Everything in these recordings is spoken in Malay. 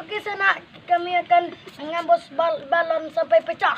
Okey, sana kami akan mengambus balon sampai pecah.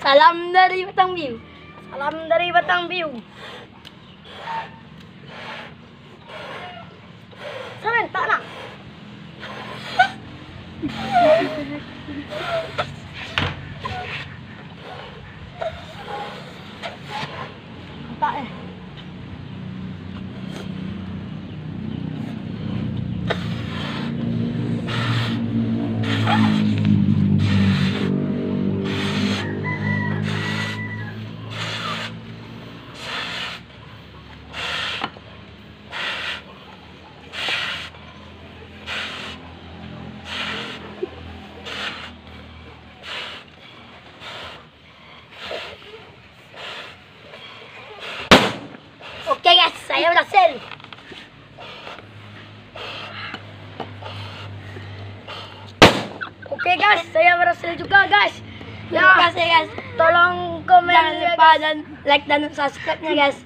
Salam dari Batang View. Salam dari Batang View. Samen tak nak. Tak eh. Okey guys, saya berhasil. Okey guys, saya berhasil juga guys. Terima kasih guys. Tolong komen Jangan ya, lupa guys. dan like dan subscribe-nya guys.